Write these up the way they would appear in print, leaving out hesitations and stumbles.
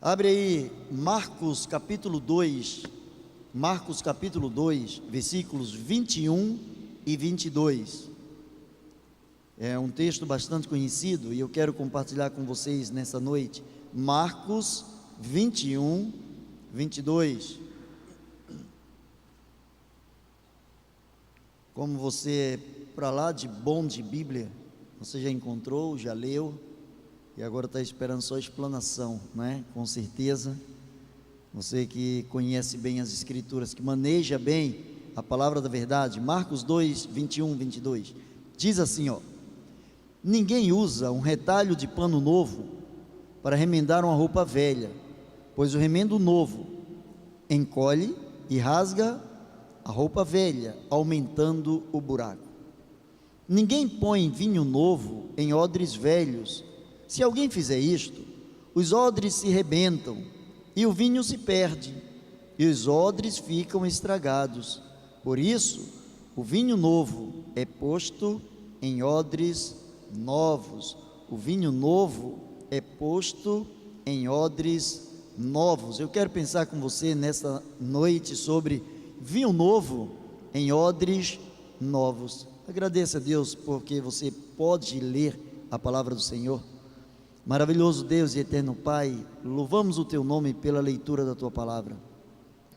Abre aí Marcos capítulo 2, versículos 21 e 22. É um texto bastante conhecido e eu quero compartilhar com vocês nessa noite. Marcos 21, 22. Como você para lá de bom de Bíblia, você já encontrou, já leu, e agora está esperando só a explanação, né? Com certeza, você que conhece bem as Escrituras, que maneja bem a palavra da verdade. Marcos 2, 21, 22, diz assim, ó: ninguém usa um retalho de pano novo para remendar uma roupa velha, pois o remendo novo encolhe e rasga a roupa velha, aumentando o buraco. Ninguém põe vinho novo em odres velhos. Se alguém fizer isto, os odres se rebentam, e o vinho se perde, e os odres ficam estragados. Por isso, o vinho novo é posto em odres novos. O vinho novo é posto em odres novos. Eu quero pensar com você nesta noite sobre vinho novo em odres novos. Agradeça a Deus porque você pode ler a palavra do Senhor. Maravilhoso Deus e eterno Pai, louvamos o Teu nome pela leitura da Tua palavra.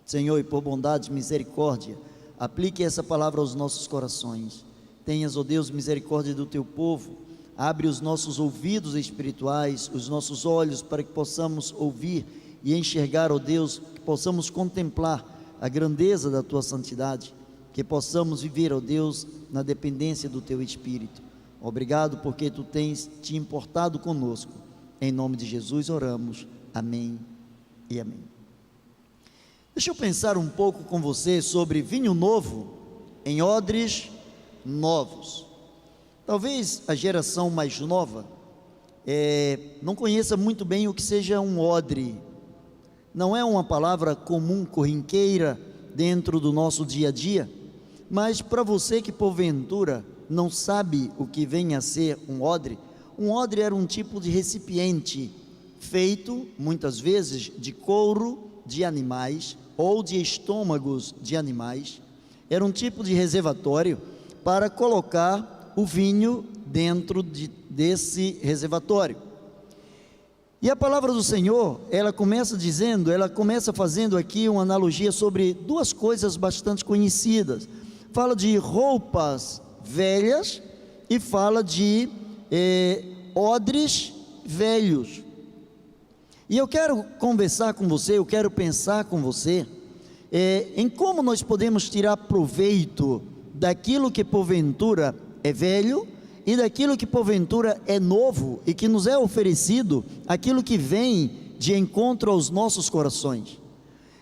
Senhor, e por bondade e misericórdia, aplique essa palavra aos nossos corações. Tenhas, ó Deus, misericórdia do Teu povo. Abre os nossos ouvidos espirituais, os nossos olhos, para que possamos ouvir e enxergar, ó Deus, que possamos contemplar a grandeza da Tua santidade, que possamos viver, ó Deus, na dependência do Teu Espírito. Obrigado porque Tu tens te importado conosco. Em nome de Jesus oramos. Amém e amém. Deixa eu pensar um pouco com você sobre vinho novo em odres novos. Talvez a geração mais nova não conheça muito bem o que seja um odre. Não é uma palavra comum, corriqueira, dentro do nosso dia a dia, mas para você que porventura não sabe o que vem a ser um odre era um tipo de recipiente feito, muitas vezes, de couro de animais ou de estômagos de animais. Era um tipo de reservatório para colocar o vinho dentro desse reservatório. E a palavra do Senhor, ela começa fazendo aqui uma analogia sobre duas coisas bastante conhecidas. Fala de roupas velhas e fala de odres velhos. E eu quero conversar com você, eu quero pensar com você em como nós podemos tirar proveito daquilo que porventura é velho e daquilo que porventura é novo e que nos é oferecido, aquilo que vem de encontro aos nossos corações.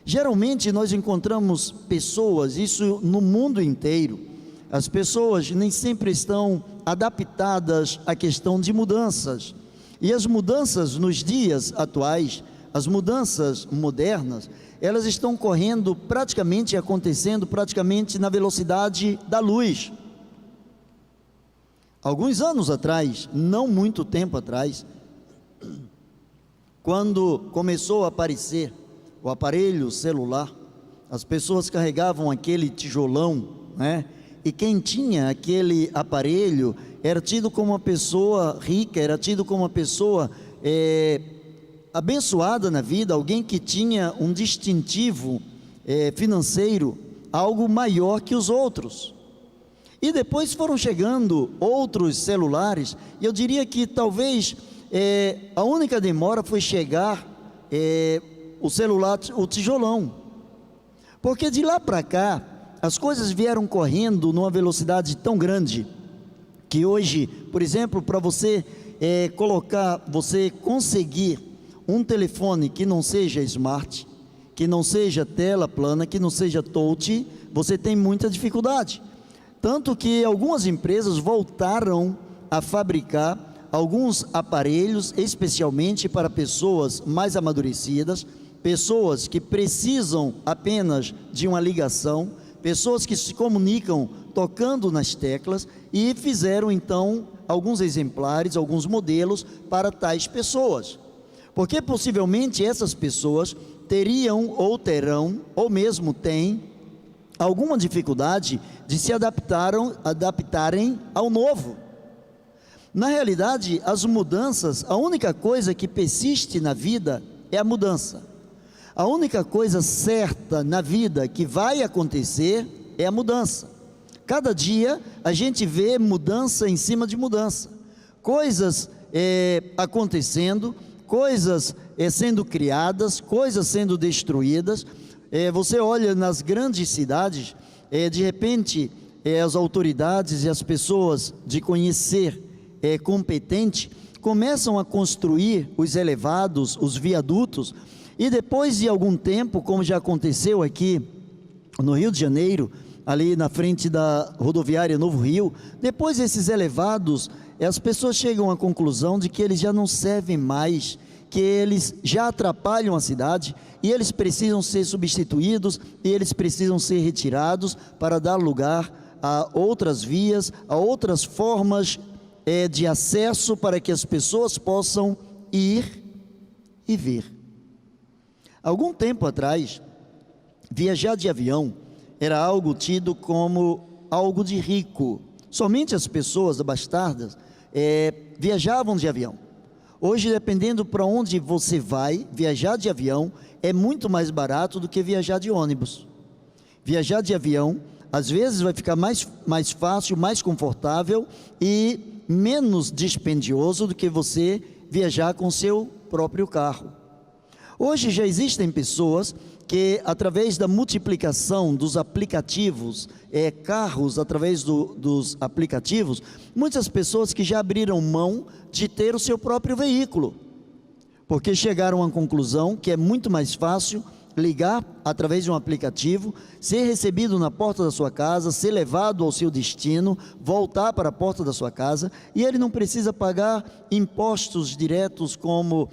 Geralmente nós encontramos pessoas, isso no mundo inteiro. As pessoas nem sempre estão adaptadas à questão de mudanças. E as mudanças nos dias atuais, as mudanças modernas, elas estão acontecendo praticamente na velocidade da luz. Alguns anos atrás, não muito tempo atrás, quando começou a aparecer o aparelho celular, as pessoas carregavam aquele tijolão, né? E quem tinha aquele aparelho era tido como uma pessoa rica, era tido como uma pessoa abençoada na vida, alguém que tinha um distintivo financeiro, algo maior que os outros. E depois foram chegando outros celulares, e eu diria que talvez a única demora foi chegar o celular, o tijolão, porque de lá para cá, as coisas vieram correndo numa velocidade tão grande, que hoje, por exemplo, para você você conseguir um telefone que não seja smart, que não seja tela plana, que não seja touch, você tem muita dificuldade. Tanto que algumas empresas voltaram a fabricar alguns aparelhos, especialmente para pessoas mais amadurecidas, pessoas que precisam apenas de uma ligação, pessoas que se comunicam tocando nas teclas, e fizeram então alguns exemplares, alguns modelos para tais pessoas. Porque possivelmente essas pessoas teriam ou terão, ou mesmo têm, alguma dificuldade de se adaptarem ao novo. Na realidade, as mudanças, a única coisa que persiste na vida é a mudança. A única coisa certa na vida que vai acontecer é a mudança. Cada dia a gente vê mudança em cima de mudança. Coisas acontecendo, coisas sendo criadas, coisas sendo destruídas. Você olha nas grandes cidades, de repente as autoridades e as pessoas de conhecer competente começam a construir os elevados, os viadutos, e depois de algum tempo, como já aconteceu aqui no Rio de Janeiro, ali na frente da rodoviária Novo Rio, depois desses elevados, as pessoas chegam à conclusão de que eles já não servem mais, que eles já atrapalham a cidade, e eles precisam ser substituídos, e eles precisam ser retirados para dar lugar a outras vias, a outras formas de acesso para que as pessoas possam ir e vir. Algum tempo atrás, viajar de avião era algo tido como algo de rico. Somente as pessoas abastadas viajavam de avião. Hoje, dependendo para onde você vai, viajar de avião é muito mais barato do que viajar de ônibus. Viajar de avião, às vezes, vai ficar mais fácil, mais confortável e menos dispendioso do que você viajar com seu próprio carro. Hoje já existem pessoas que, através da multiplicação dos aplicativos, carros através dos aplicativos, muitas pessoas que já abriram mão de ter o seu próprio veículo, porque chegaram à conclusão que é muito mais fácil ligar através de um aplicativo, ser recebido na porta da sua casa, ser levado ao seu destino, voltar para a porta da sua casa, e ele não precisa pagar impostos diretos como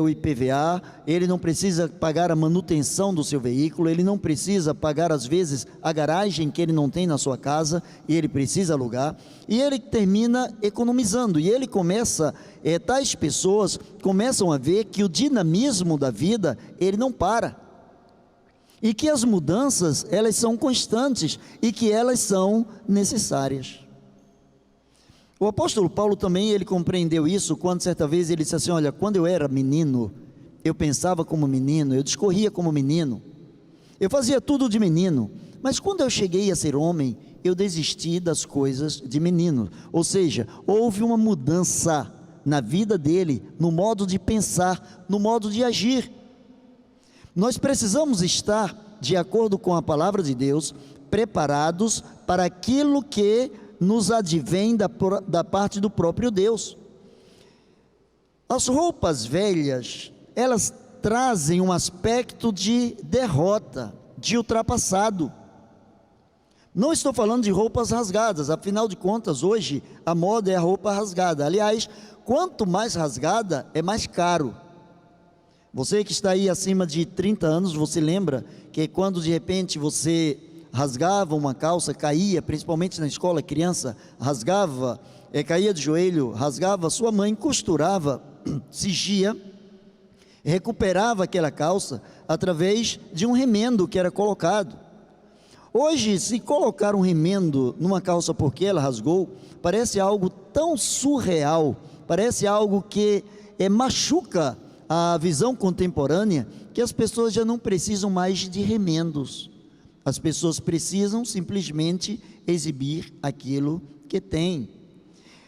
o IPVA, ele não precisa pagar a manutenção do seu veículo, ele não precisa pagar às vezes a garagem que ele não tem na sua casa e ele precisa alugar, e ele termina economizando, e ele começa, tais pessoas começam a ver que o dinamismo da vida, ele não para, e que as mudanças, elas são constantes e que elas são necessárias. O apóstolo Paulo também, ele compreendeu isso quando certa vez ele disse assim: olha, quando eu era menino, eu pensava como menino, eu discorria como menino, eu fazia tudo de menino, mas quando eu cheguei a ser homem, eu desisti das coisas de menino. Ou seja, houve uma mudança na vida dele, no modo de pensar, no modo de agir. Nós precisamos estar, de acordo com a palavra de Deus, preparados para aquilo que nos advém da parte do próprio Deus. As roupas velhas, elas trazem um aspecto de derrota, de ultrapassado. Não estou falando de roupas rasgadas, afinal de contas, hoje a moda é a roupa rasgada. Aliás, quanto mais rasgada, é mais caro. Você que está aí acima de 30 anos, você lembra que quando de repente você rasgava uma calça, caía, principalmente na escola, criança, rasgava, caía de joelho, rasgava, sua mãe costurava, cigia, recuperava aquela calça através de um remendo que era colocado. Hoje, se colocar um remendo numa calça porque ela rasgou, parece algo tão surreal, parece algo que machuca a visão contemporânea, que as pessoas já não precisam mais de remendos, as pessoas precisam simplesmente exibir aquilo que têm.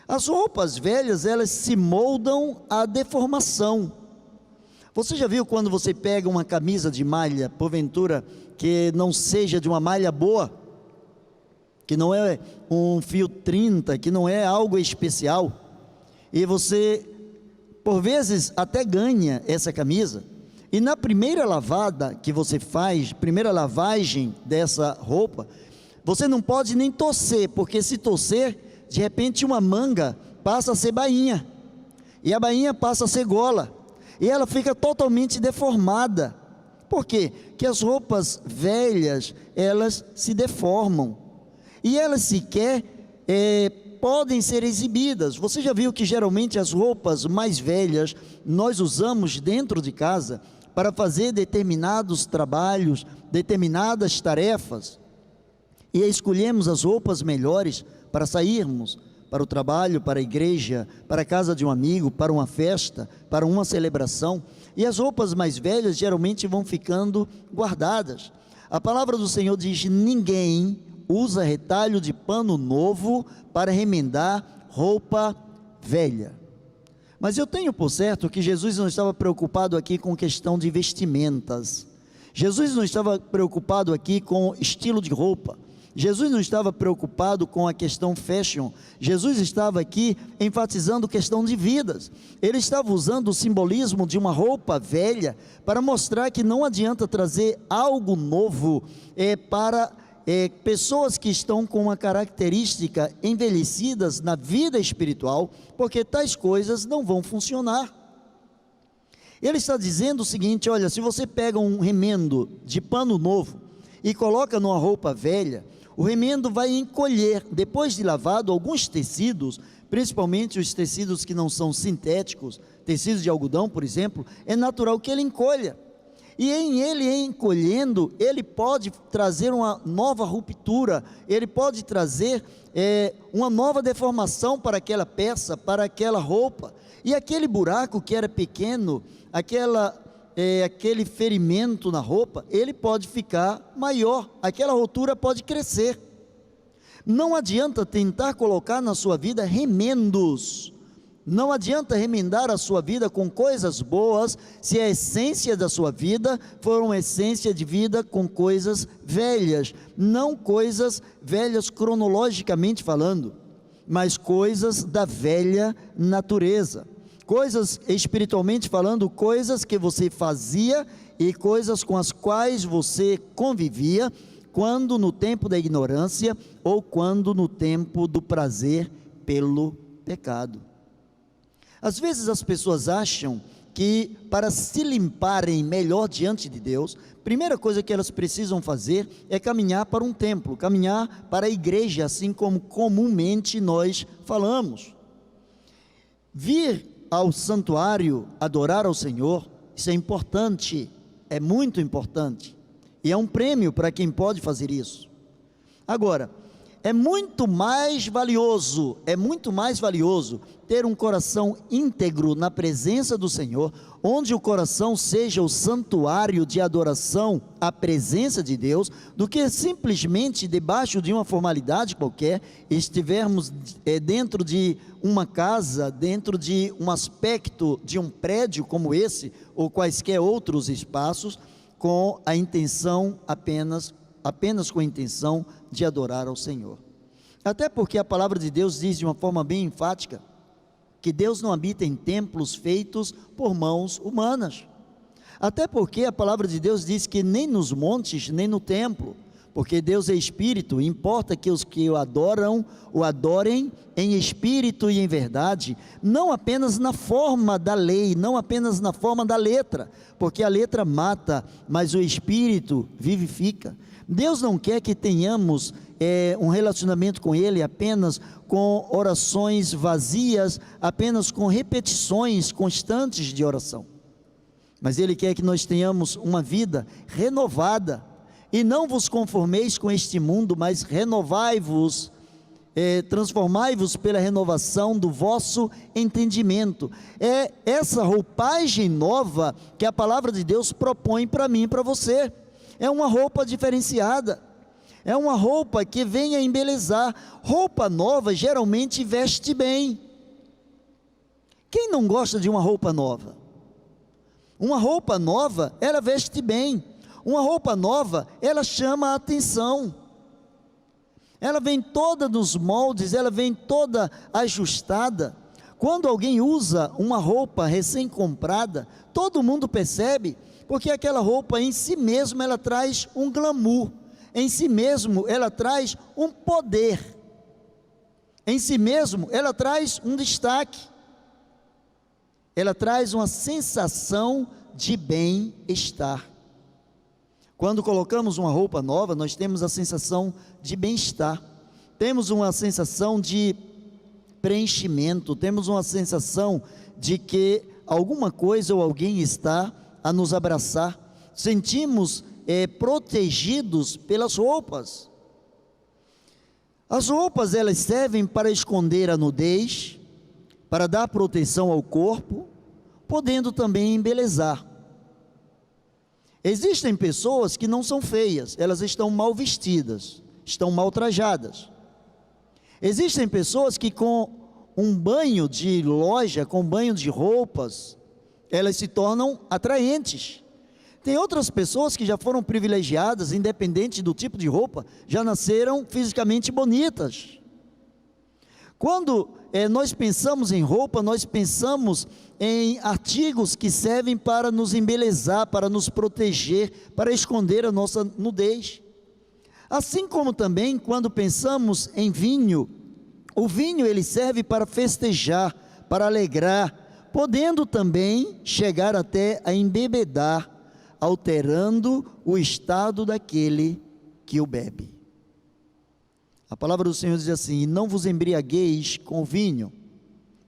As roupas velhas, elas se moldam à deformação. Você já viu quando você pega uma camisa de malha, porventura, que não seja de uma malha boa, que não é um fio 30, que não é algo especial, e você por vezes até ganha essa camisa, e na primeira lavada que você faz, primeira lavagem dessa roupa, você não pode nem torcer, porque se torcer, de repente uma manga passa a ser bainha, e a bainha passa a ser gola, e ela fica totalmente deformada. Por quê? Porque as roupas velhas, elas se deformam, e elas sequer podem ser exibidas. Você já viu que geralmente as roupas mais velhas nós usamos dentro de casa para fazer determinados trabalhos, determinadas tarefas, e escolhemos as roupas melhores para sairmos para o trabalho, para a igreja, para a casa de um amigo, para uma festa, para uma celebração, e as roupas mais velhas geralmente vão ficando guardadas. A palavra do Senhor diz: ninguém usa retalho de pano novo para remendar roupa velha. Mas eu tenho por certo que Jesus não estava preocupado aqui com questão de vestimentas. Jesus não estava preocupado aqui com estilo de roupa. Jesus não estava preocupado com a questão fashion. Jesus estava aqui enfatizando questão de vidas. Ele estava usando o simbolismo de uma roupa velha para mostrar que não adianta trazer algo novo para pessoas que estão com uma característica envelhecidas na vida espiritual, porque tais coisas não vão funcionar. Ele está dizendo o seguinte: olha, se você pega um remendo de pano novo e coloca numa roupa velha, o remendo vai encolher. Depois de lavado, alguns tecidos, principalmente os tecidos que não são sintéticos, tecidos de algodão, por exemplo, é natural que ele encolha. E em ele encolhendo, ele pode trazer uma nova ruptura, ele pode trazer uma nova deformação para aquela peça, para aquela roupa. E aquele buraco que era pequeno, aquele ferimento na roupa, ele pode ficar maior, aquela rotura pode crescer. Não adianta tentar colocar na sua vida remendos, não adianta remendar a sua vida com coisas boas, se a essência da sua vida for uma essência de vida com coisas velhas, não coisas velhas cronologicamente falando, mas coisas da velha natureza. Coisas espiritualmente falando, coisas que você fazia e coisas com as quais você convivia, quando no tempo da ignorância ou quando no tempo do prazer pelo pecado. Às vezes as pessoas acham que para se limparem melhor diante de Deus, primeira coisa que elas precisam fazer é caminhar para um templo, caminhar para a igreja, assim como comumente nós falamos. Vir ao santuário, adorar ao Senhor, isso é importante, é muito importante, e é um prêmio para quem pode fazer isso. Agora, é muito mais valioso ter um coração íntegro na presença do Senhor, onde o coração seja o santuário de adoração à presença de Deus, do que simplesmente debaixo de uma formalidade qualquer, estivermos dentro de uma casa, dentro de um aspecto de um prédio como esse, ou quaisquer outros espaços, com a intenção apenas com a intenção de adorar ao Senhor. Até porque a palavra de Deus diz de uma forma bem enfática, que Deus não habita em templos feitos por mãos humanas. Até porque a palavra de Deus diz que nem nos montes, nem no templo, porque Deus é Espírito, importa que os que o adoram, o adorem em espírito e em verdade, não apenas na forma da lei, não apenas na forma da letra, porque a letra mata, mas o Espírito vivifica. Deus não quer que tenhamos um relacionamento com Ele apenas com orações vazias, apenas com repetições constantes de oração, mas Ele quer que nós tenhamos uma vida renovada, e não vos conformeis com este mundo, mas renovai-vos, transformai-vos pela renovação do vosso entendimento. É essa roupagem nova que a palavra de Deus propõe para mim e para você. É uma roupa diferenciada, é uma roupa que vem a embelezar. Roupa nova geralmente veste bem. Quem não gosta de uma roupa nova? Uma roupa nova, ela veste bem. Uma roupa nova, ela chama a atenção. Ela vem toda nos moldes, ela vem toda ajustada. Quando alguém usa uma roupa recém-comprada, todo mundo percebe, porque aquela roupa em si mesma, ela traz um glamour, em si mesmo ela traz um poder, em si mesmo ela traz um destaque, ela traz uma sensação de bem-estar. Quando colocamos uma roupa nova, nós temos a sensação de bem-estar, temos uma sensação de preenchimento, temos uma sensação de que alguma coisa ou alguém está a nos abraçar, sentimos protegidos pelas roupas. As roupas, elas servem para esconder a nudez, para dar proteção ao corpo, podendo também embelezar. Existem pessoas que não são feias, elas estão mal vestidas, estão mal trajadas. Existem pessoas que com um banho de loja, com um banho de roupas, elas se tornam atraentes. Tem outras pessoas que já foram privilegiadas, independente do tipo de roupa, já nasceram fisicamente bonitas. Quando nós pensamos em roupa, nós pensamos em artigos que servem para nos embelezar, para nos proteger, para esconder a nossa nudez. Assim como também quando pensamos em vinho, o vinho ele serve para festejar, para alegrar, podendo também chegar até a embebedar, alterando o estado daquele que o bebe. A palavra do Senhor diz assim: e não vos embriagueis com vinho,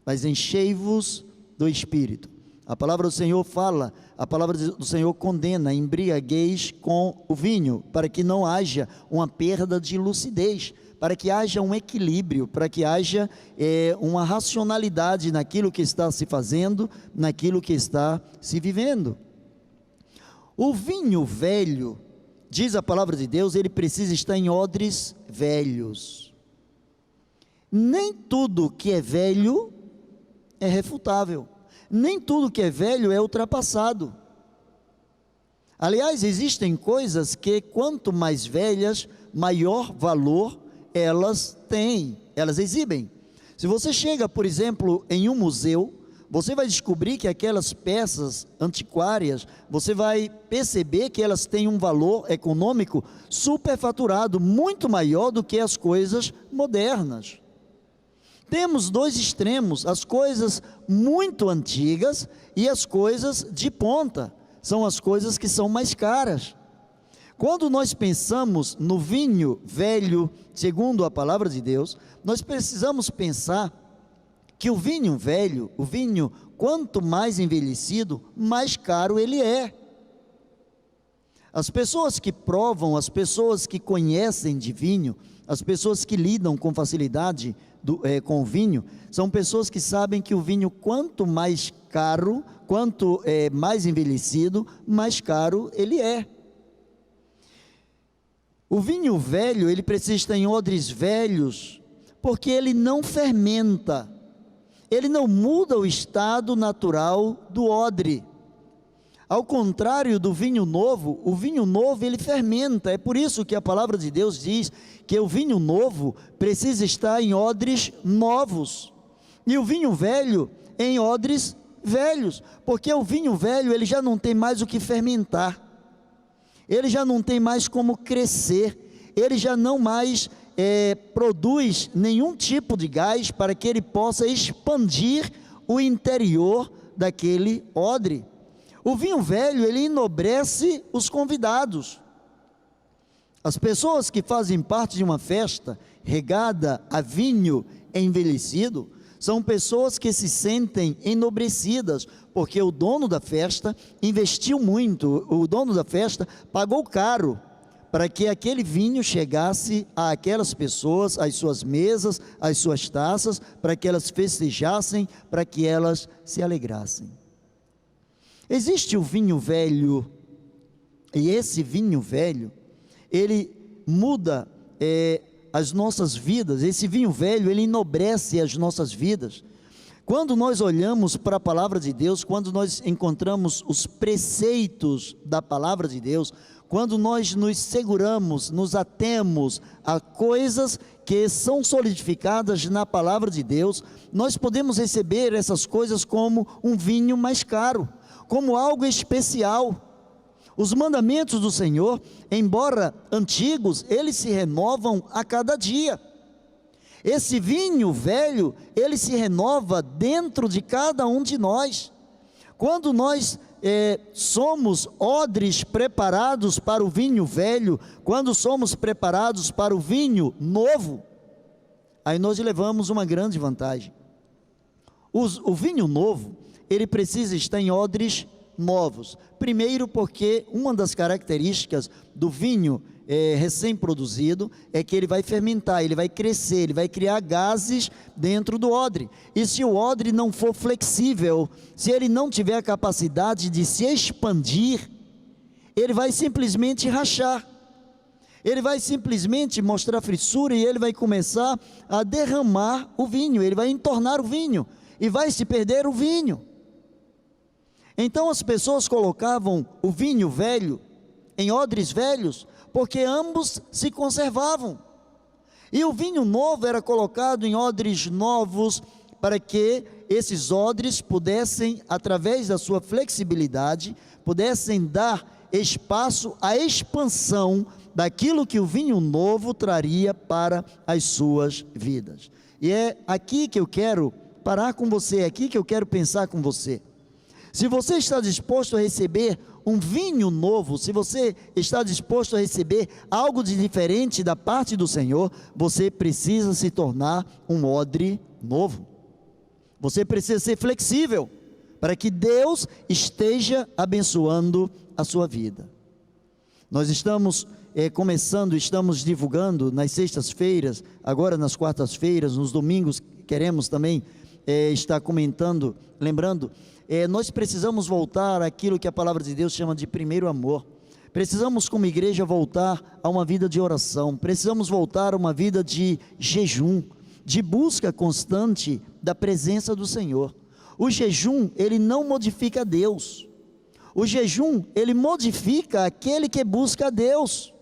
mas enchei-vos do Espírito. A palavra do Senhor fala, a palavra do Senhor condena, embriagueis com o vinho, para que não haja uma perda de lucidez, para que haja um equilíbrio, para que haja uma racionalidade naquilo que está se fazendo, naquilo que está se vivendo. O vinho velho, diz a palavra de Deus, ele precisa estar em odres velhos. Nem tudo que é velho é refutável, nem tudo que é velho é ultrapassado. Aliás, existem coisas que quanto mais velhas, maior valor elas têm, elas exibem. Se você chega, por exemplo, em um museu, você vai descobrir que aquelas peças antiquárias, você vai perceber que elas têm um valor econômico superfaturado, muito maior do que as coisas modernas. Temos dois extremos, as coisas muito antigas e as coisas de ponta, são as coisas que são mais caras. Quando nós pensamos no vinho velho, segundo a palavra de Deus, nós precisamos pensar que o vinho velho, o vinho quanto mais envelhecido, mais caro ele é. As pessoas que provam, as pessoas que conhecem de vinho, as pessoas que lidam com facilidade com o vinho, são pessoas que sabem que o vinho quanto mais caro, quanto mais envelhecido, mais caro ele é. O vinho velho, ele precisa estar em odres velhos, porque ele não fermenta, ele não muda o estado natural do odre. Ao contrário do vinho novo, o vinho novo ele fermenta. É por isso que a palavra de Deus diz que o vinho novo precisa estar em odres novos, e o vinho velho em odres velhos, porque o vinho velho ele já não tem mais o que fermentar, ele já não tem mais como crescer, ele já não mais produz nenhum tipo de gás para que ele possa expandir o interior daquele odre. O vinho velho, ele enobrece os convidados. As pessoas que fazem parte de uma festa regada a vinho envelhecido, são pessoas que se sentem enobrecidas, porque o dono da festa investiu muito, o dono da festa pagou caro, para que aquele vinho chegasse àquelas pessoas, às suas mesas, às suas taças, para que elas festejassem, para que elas se alegrassem. Existe o vinho velho, e esse vinho velho, ele muda as nossas vidas. Esse vinho velho, ele enobrece as nossas vidas. Quando nós olhamos para a palavra de Deus, quando nós encontramos os preceitos da palavra de Deus, quando nós nos seguramos, nos atemos a coisas que são solidificadas na palavra de Deus, nós podemos receber essas coisas como um vinho mais caro, como algo especial. Os mandamentos do Senhor, embora antigos, eles se renovam a cada dia. Esse vinho velho, ele se renova dentro de cada um de nós. Quando nós somos odres preparados para o vinho velho, quando somos preparados para o vinho novo, aí nós levamos uma grande vantagem. O vinho novo, ele precisa estar em odres novos. Primeiro porque uma das características do vinho recém-produzido é que ele vai fermentar, ele vai crescer, ele vai criar gases dentro do odre. E se o odre não for flexível, se ele não tiver a capacidade de se expandir, ele vai simplesmente rachar. Ele vai simplesmente mostrar fissura e ele vai começar a derramar o vinho, ele vai entornar o vinho e vai se perder o vinho. Então as pessoas colocavam o vinho velho em odres velhos, porque ambos se conservavam. E o vinho novo era colocado em odres novos, para que esses odres pudessem, através da sua flexibilidade, pudessem dar espaço à expansão daquilo que o vinho novo traria para as suas vidas. E é aqui que eu quero parar com você, é aqui que eu quero pensar com você. Se você está disposto a receber um vinho novo, se você está disposto a receber algo de diferente da parte do Senhor, você precisa se tornar um odre novo. Você precisa ser flexível, para que Deus esteja abençoando a sua vida. Nós estamos estamos divulgando nas sextas-feiras, agora nas quartas-feiras, nos domingos, queremos também estar comentando, lembrando, nós precisamos voltar àquilo que a palavra de Deus chama de primeiro amor. Precisamos, como igreja, voltar a uma vida de oração, precisamos voltar a uma vida de jejum, de busca constante da presença do Senhor. O jejum, ele não modifica Deus. O jejum, ele modifica aquele que busca a Deus.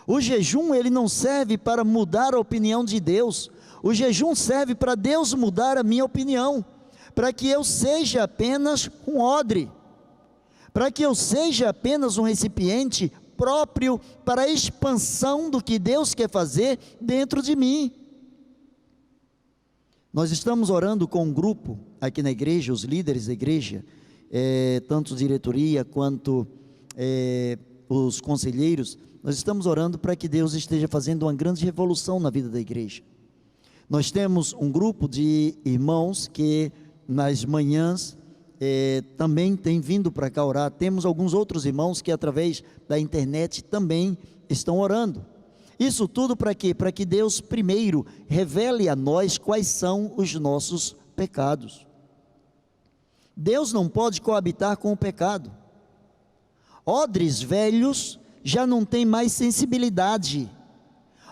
O jejum, ele não serve para mudar a opinião de Deus. O jejum serve para Deus mudar a minha opinião, para que eu seja apenas um odre, para que eu seja apenas um recipiente próprio para a expansão do que Deus quer fazer dentro de mim. Nós estamos orando com um grupo aqui na igreja, os líderes da igreja, tanto diretoria quanto os conselheiros, nós estamos orando para que Deus esteja fazendo uma grande revolução na vida da igreja. Nós temos um grupo de irmãos que nas manhãs também tem vindo para cá orar. Temos alguns outros irmãos que através da internet também estão orando. Isso tudo para quê? Para que Deus primeiro revele a nós quais são os nossos pecados. Deus não pode coabitar com o pecado. Odres velhos já não têm mais sensibilidade.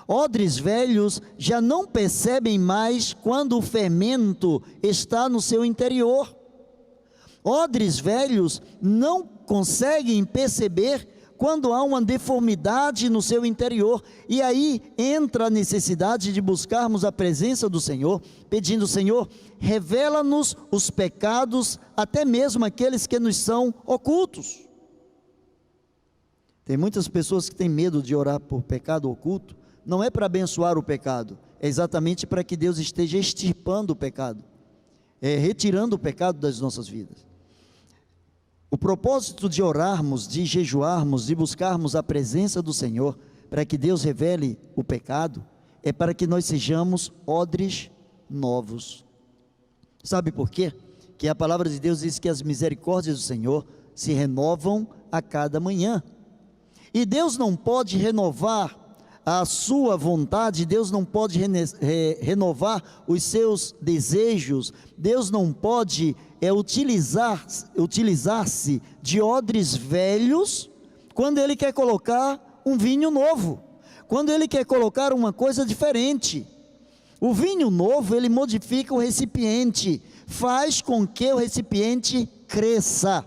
Odres velhos já não percebem mais quando o fermento está no seu interior. Odres velhos não conseguem perceber quando há uma deformidade no seu interior, e aí entra a necessidade de buscarmos a presença do Senhor, pedindo: Senhor, revela-nos os pecados, até mesmo aqueles que nos são ocultos. Tem muitas pessoas que têm medo de orar por pecado oculto, não é para abençoar o pecado, é exatamente para que Deus esteja extirpando o pecado, retirando o pecado das nossas vidas. O propósito de orarmos, de jejuarmos, de buscarmos a presença do Senhor, para que Deus revele o pecado, é para que nós sejamos odres novos. Sabe por quê? Que a palavra de Deus diz que as misericórdias do Senhor se renovam a cada manhã. E Deus não pode renovar a sua vontade, Deus não pode renovar os seus desejos, Deus não pode utilizar-se de odres velhos, quando Ele quer colocar um vinho novo, quando Ele quer colocar uma coisa diferente. O vinho novo, ele modifica o recipiente, faz com que o recipiente cresça.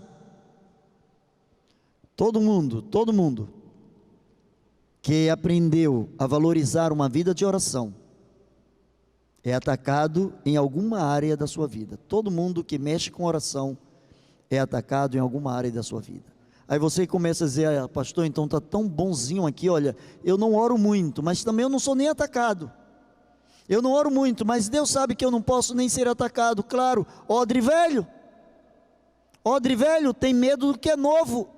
Todo mundo que aprendeu a valorizar uma vida de oração, é atacado em alguma área da sua vida. Todo mundo que mexe com oração é atacado em alguma área da sua vida. Aí você começa a dizer: pastor, então está tão bonzinho aqui, olha, eu não oro muito, mas também eu não sou nem atacado. Eu não oro muito, mas Deus sabe que eu não posso nem ser atacado. Claro, odre velho tem medo do que é novo.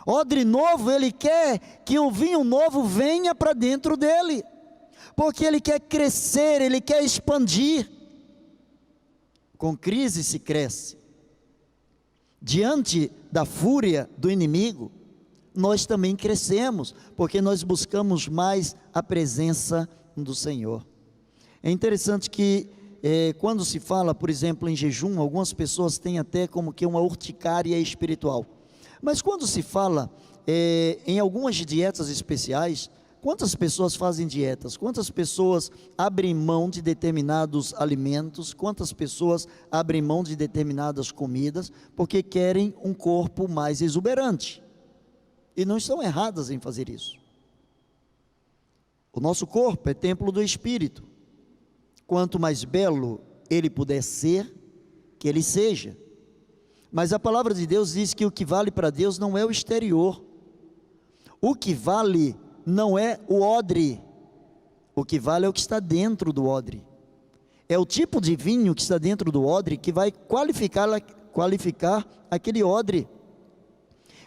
Odre novo, ele quer que o vinho novo venha para dentro dele, porque ele quer crescer, ele quer expandir. Com crise se cresce. Diante da fúria do inimigo, nós também crescemos, porque nós buscamos mais a presença do Senhor. É interessante que quando se fala, por exemplo, em jejum, algumas pessoas têm até como que uma urticária espiritual. Mas quando se fala em algumas dietas especiais, quantas pessoas fazem dietas? Quantas pessoas abrem mão de determinados alimentos? Quantas pessoas abrem mão de determinadas comidas porque querem um corpo mais exuberante? E não estão erradas em fazer isso. O nosso corpo é templo do Espírito. Quanto mais belo ele puder ser, que ele seja. Mas a palavra de Deus diz que o que vale para Deus não é o exterior. O que vale não é o odre. O que vale é o que está dentro do odre. É o tipo de vinho que está dentro do odre que vai qualificar aquele odre.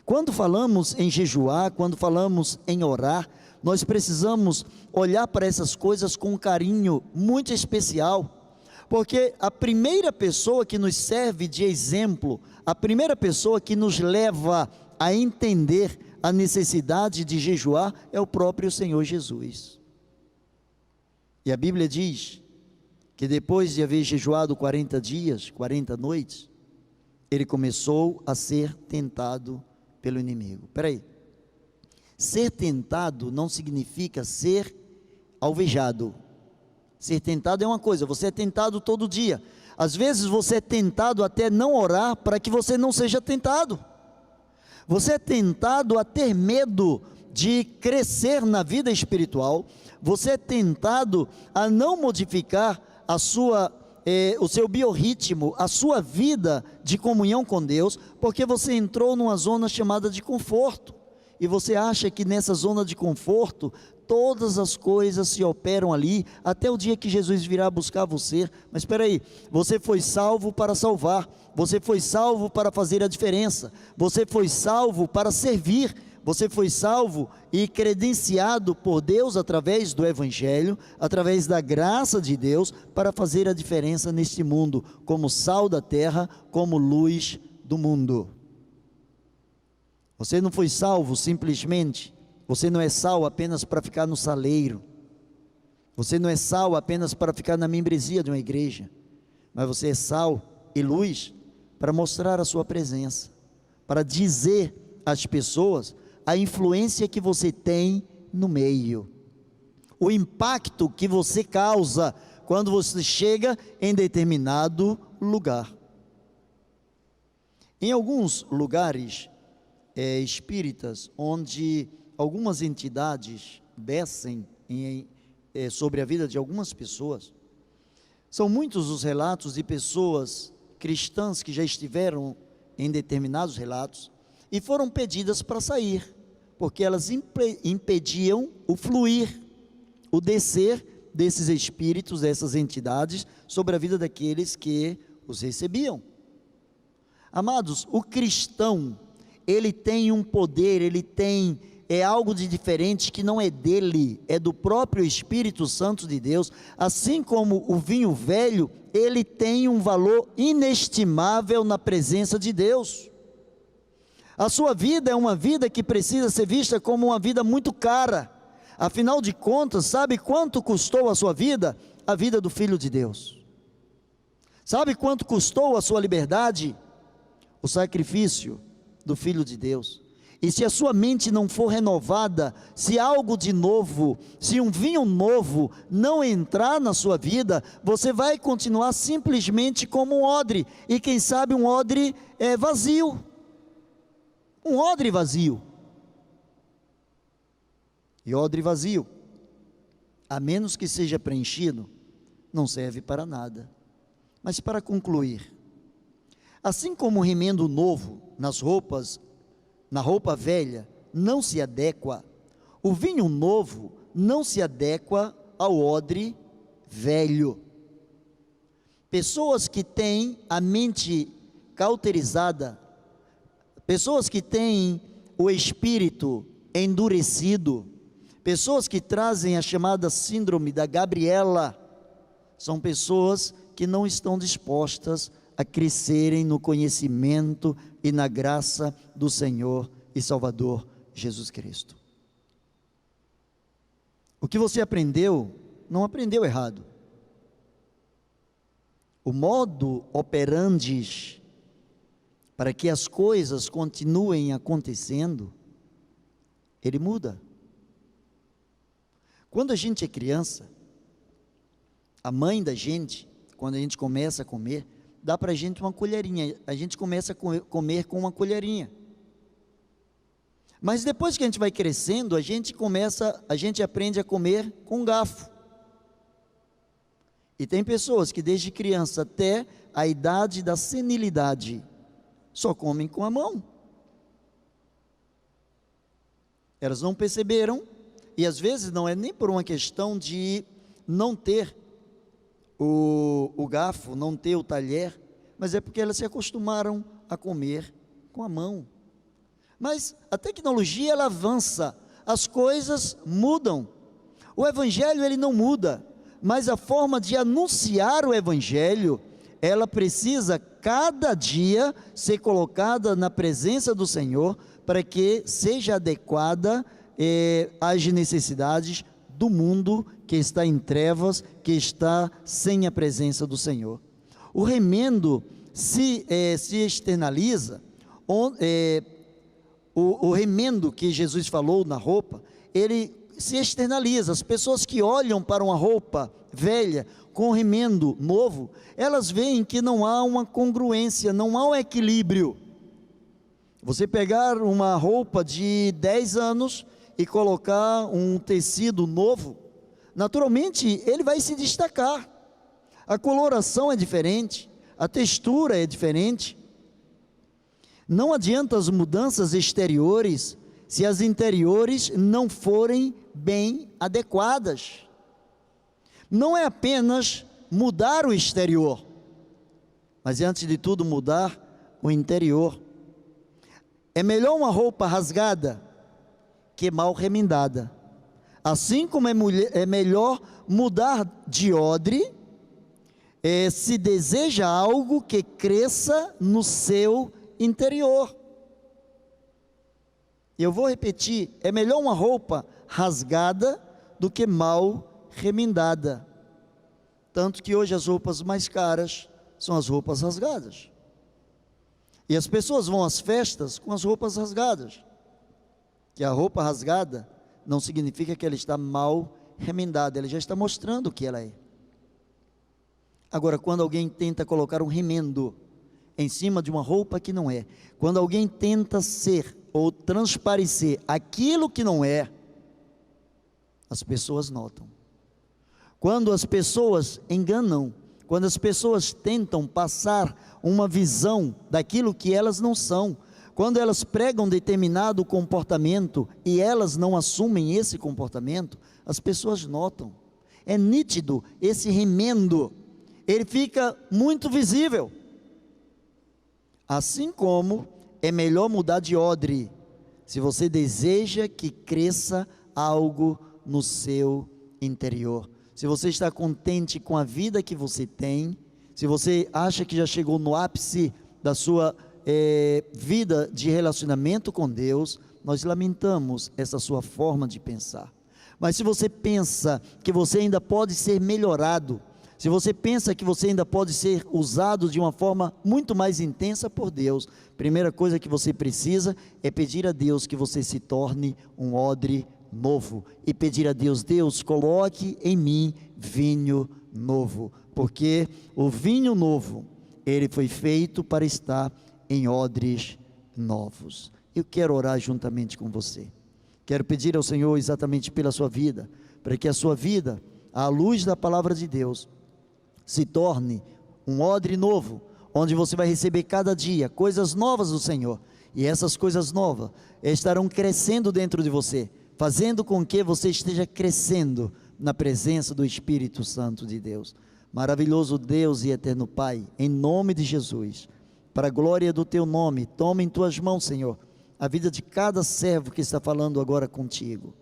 Quando falamos em jejuar, quando falamos em orar, nós precisamos olhar para essas coisas com um carinho muito especial, porque a primeira pessoa que nos serve de exemplo, a primeira pessoa que nos leva a entender a necessidade de jejuar é o próprio Senhor Jesus. E a Bíblia diz que depois de haver jejuado 40 dias, 40 noites, ele começou a ser tentado pelo inimigo. Espera aí. Ser tentado não significa ser alvejado. Ser tentado é uma coisa, você é tentado todo dia. Às vezes você é tentado até não orar para que você não seja tentado. Você é tentado a ter medo de crescer na vida espiritual. Você é tentado a não modificar o seu biorritmo, a sua vida de comunhão com Deus, porque você entrou numa zona chamada de conforto. E você acha que nessa zona de conforto, todas as coisas se operam ali, até o dia que Jesus virá buscar você. Mas espera aí, você foi salvo para salvar, você foi salvo para fazer a diferença, você foi salvo para servir, você foi salvo e credenciado por Deus através do Evangelho, através da graça de Deus, para fazer a diferença neste mundo, como sal da terra, como luz do mundo. Você não foi salvo simplesmente, você não é sal apenas para ficar no saleiro, você não é sal apenas para ficar na membresia de uma igreja, mas você é sal e luz para mostrar a sua presença, para dizer às pessoas a influência que você tem no meio, o impacto que você causa quando você chega em determinado lugar. Em alguns lugares espíritas, onde algumas entidades descem sobre a vida de algumas pessoas, são muitos os relatos de pessoas cristãs que já estiveram em determinados relatos e foram pedidas para sair, porque elas impediam o fluir, o descer desses espíritos, dessas entidades, sobre a vida daqueles que os recebiam. Amados, o cristão, ele tem um poder, é algo de diferente que não é dele, é do próprio Espírito Santo de Deus. Assim como o vinho velho, ele tem um valor inestimável na presença de Deus. A sua vida é uma vida que precisa ser vista como uma vida muito cara. Afinal de contas, sabe quanto custou a sua vida? A vida do Filho de Deus. Sabe quanto custou a sua liberdade? O sacrifício do Filho de Deus. E se a sua mente não for renovada, se algo de novo, se um vinho novo não entrar na sua vida, você vai continuar simplesmente como um odre, e quem sabe um odre vazio, um odre vazio, e odre vazio, a menos que seja preenchido, não serve para nada. Mas para concluir, assim como o remendo novo na roupa velha não se adequa, o vinho novo não se adequa ao odre velho. Pessoas que têm a mente cauterizada, pessoas que têm o espírito endurecido, Pessoas que trazem a chamada síndrome da Gabriela são pessoas que não estão dispostas a crescerem no conhecimento e na graça do Senhor e Salvador Jesus Cristo. O que você aprendeu, não aprendeu errado. O modo operandi para que as coisas continuem acontecendo, ele muda. Quando a gente é criança, a mãe da gente, quando a gente começa a comer, dá para a gente uma colherinha, a gente começa a comer com uma colherinha. Mas depois que a gente vai crescendo, a gente aprende a comer com garfo. E tem pessoas que desde criança até a idade da senilidade, só comem com a mão. Elas não perceberam, e às vezes não é nem por uma questão de não ter o garfo, não ter o talher, mas é porque elas se acostumaram a comer com a mão. Mas a tecnologia, ela avança, as coisas mudam. O evangelho, ele não muda, mas a forma de anunciar o evangelho, ela precisa cada dia ser colocada na presença do Senhor, para que seja adequada às necessidades do mundo que está em trevas, que está sem a presença do Senhor. O remendo se externaliza, o remendo que Jesus falou na roupa, ele se externaliza. As pessoas que olham para uma roupa velha com remendo novo, elas veem que não há uma congruência, não há um equilíbrio. Você pegar uma roupa de 10 anos e colocar um tecido novo, naturalmente ele vai se destacar. A coloração é diferente, a textura é diferente. Não adianta as mudanças exteriores se as interiores não forem bem adequadas. Não é apenas mudar o exterior, mas antes de tudo mudar o interior. É melhor uma roupa rasgada que mal remendada. Assim como é melhor mudar de odre, se deseja algo que cresça no seu interior. Eu vou repetir, é melhor uma roupa rasgada do que mal remendada. Tanto que hoje as roupas mais caras são as roupas rasgadas. E as pessoas vão às festas com as roupas rasgadas. Que a roupa rasgada não significa que ela está mal remendada, ela já está mostrando o que ela é. Agora, quando alguém tenta colocar um remendo em cima de uma roupa que não é, quando alguém tenta ser ou transparecer aquilo que não é, as pessoas notam. Quando as pessoas enganam, quando as pessoas tentam passar uma visão daquilo que elas não são, quando elas pregam determinado comportamento e elas não assumem esse comportamento, as pessoas notam. É nítido esse remendo, ele fica muito visível. Assim como é melhor mudar de odre, se você deseja que cresça algo no seu interior. Se você está contente com a vida que você tem, se você acha que já chegou no ápice da sua vida de relacionamento com Deus, nós lamentamos essa sua forma de pensar. Mas se você pensa que você ainda pode ser melhorado, se você pensa que você ainda pode ser usado de uma forma muito mais intensa por Deus, primeira coisa que você precisa é pedir a Deus que você se torne um odre novo, e pedir a Deus: Deus, coloque em mim vinho novo, porque o vinho novo, ele foi feito para estar em odres novos. Eu quero orar juntamente com você, quero pedir ao Senhor exatamente pela sua vida, para que a sua vida, à luz da palavra de Deus, se torne um odre novo, onde você vai receber cada dia coisas novas do Senhor, e essas coisas novas estarão crescendo dentro de você, fazendo com que você esteja crescendo na presença do Espírito Santo de Deus. Maravilhoso Deus e eterno Pai, em nome de Jesus, para a glória do teu nome, toma em tuas mãos, Senhor, a vida de cada servo que está falando agora contigo.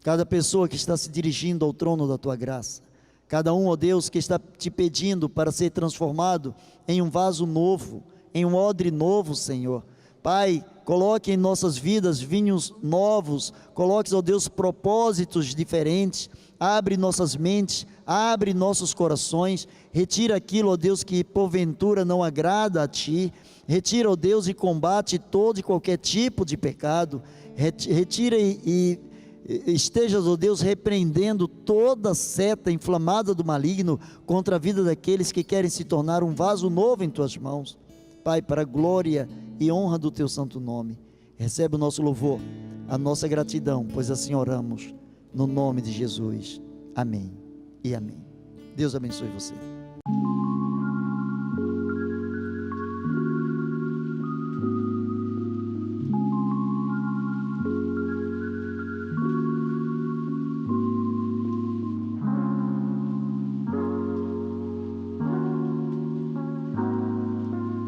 cada pessoa que está se dirigindo ao trono da tua graça, cada um, ó Deus, que está te pedindo para ser transformado em um vaso novo, em um odre novo, Senhor. Pai, coloque em nossas vidas vinhos novos, coloque, ó Deus, propósitos diferentes, abre nossas mentes, abre nossos corações, retira aquilo, ó Deus, que porventura não agrada a Ti, retira, ó Deus, e combate todo e qualquer tipo de pecado, retira e estejas, ó Deus, repreendendo toda seta inflamada do maligno contra a vida daqueles que querem se tornar um vaso novo em Tuas mãos. Pai, para a glória e honra do Teu santo nome, recebe o nosso louvor, a nossa gratidão, pois assim oramos, no nome de Jesus. Amém e amém. Deus abençoe você.